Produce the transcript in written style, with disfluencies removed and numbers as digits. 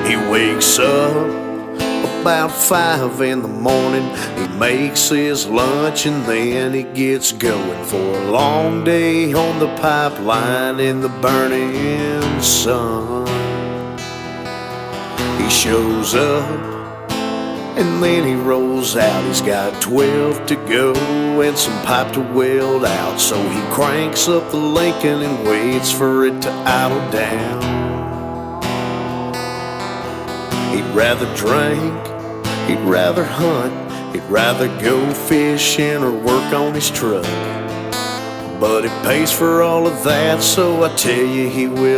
He wakes up about 5 in the morning. He makes his lunch and then he gets going for a long day on the pipeline in the burning sun. He shows up and then he rolls out. He's got 12 to go and some pipe to weld out. So he cranks up the Lincoln and waits for it to idle down. He'd rather drink, he'd rather hunt, he'd rather go fishing or work on his truck. But it pays for all of that, so I tell you he will